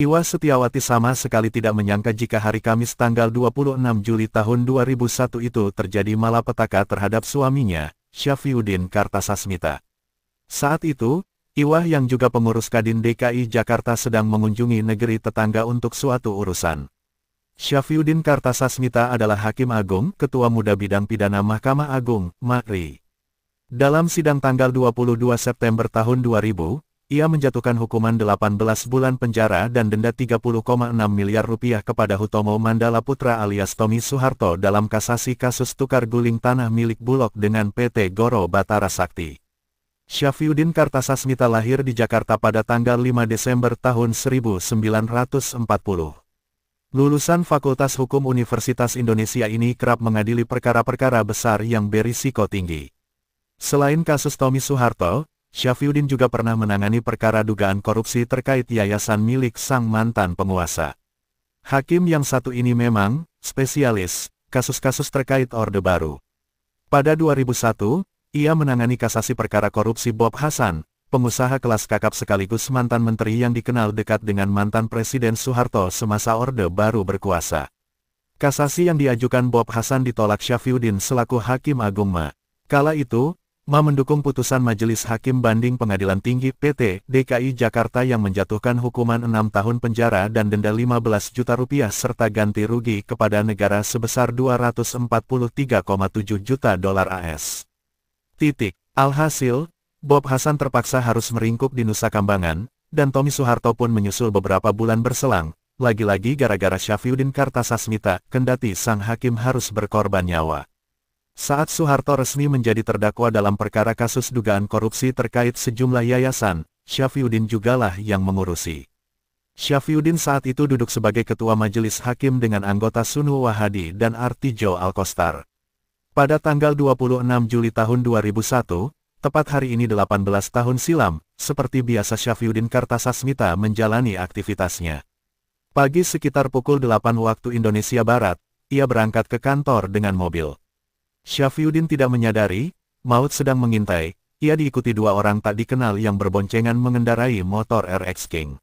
Iwa Setiawati sama sekali tidak menyangka jika hari Kamis tanggal 26 Juli tahun 2001 itu terjadi malapetaka terhadap suaminya, Syafriuddin Kartasasmita. Saat itu, Iwah yang juga pengurus Kadin DKI Jakarta sedang mengunjungi negeri tetangga untuk suatu urusan. Syafriuddin Kartasasmita adalah Hakim Agung, Ketua Muda Bidang Pidana Mahkamah Agung, MAKRI. Dalam sidang tanggal 22 September tahun 2000, ia menjatuhkan hukuman 18 bulan penjara dan denda 30,6 miliar rupiah kepada Hutomo Mandala Putra alias Tommy Soeharto dalam kasasi kasus tukar guling tanah milik Bulog dengan PT Goro Batara Sakti. Syafriuddin Kartasasmita lahir di Jakarta pada tanggal 5 Desember tahun 1940. Lulusan Fakultas Hukum Universitas Indonesia ini kerap mengadili perkara-perkara besar yang berisiko tinggi. Selain kasus Tommy Soeharto, Syafriuddin juga pernah menangani perkara dugaan korupsi terkait yayasan milik sang mantan penguasa. Hakim yang satu ini memang spesialis kasus-kasus terkait Orde Baru. Pada 2001, ia menangani kasasi perkara korupsi Bob Hasan, pengusaha kelas kakap sekaligus mantan menteri yang dikenal dekat dengan mantan Presiden Soeharto semasa Orde Baru berkuasa. Kasasi yang diajukan Bob Hasan ditolak Syafriuddin selaku Hakim Agung MA. Kala itu, MA mendukung putusan Majelis Hakim Banding Pengadilan Tinggi PT DKI Jakarta yang menjatuhkan hukuman 6 tahun penjara dan denda 15 juta rupiah serta ganti rugi kepada negara sebesar 243,7 juta dolar AS. Alhasil, Bob Hasan terpaksa harus meringkuk di Nusa Kambangan, dan Tommy Soeharto pun menyusul beberapa bulan berselang, lagi-lagi gara-gara Syafriuddin Kartasasmita, kendati sang hakim harus berkorban nyawa. Saat Soeharto resmi menjadi terdakwa dalam perkara kasus dugaan korupsi terkait sejumlah yayasan, Syafriuddin jugalah yang mengurusi. Syafriuddin saat itu duduk sebagai ketua majelis hakim dengan anggota Sunu Wahadi dan Artijo Alkostar. Pada tanggal 26 Juli tahun 2001, tepat hari ini 18 tahun silam, seperti biasa Syafriuddin Kartasasmita menjalani aktivitasnya. Pagi sekitar pukul 8 waktu Indonesia Barat, ia berangkat ke kantor dengan mobil. Syafriuddin tidak menyadari, maut sedang mengintai, ia diikuti dua orang tak dikenal yang berboncengan mengendarai motor RX King.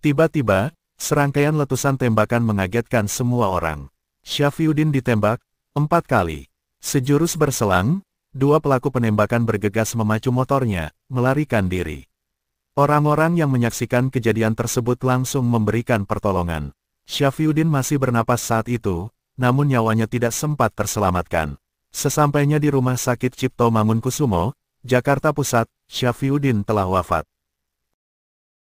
Tiba-tiba, serangkaian letusan tembakan mengagetkan semua orang. Syafriuddin ditembak 4 kali. Sejurus berselang, dua pelaku penembakan bergegas memacu motornya, melarikan diri. Orang-orang yang menyaksikan kejadian tersebut langsung memberikan pertolongan. Syafriuddin masih bernapas saat itu, namun nyawanya tidak sempat terselamatkan. Sesampainya di Rumah Sakit Cipto Mangunkusumo, Jakarta Pusat, Syafriuddin telah wafat.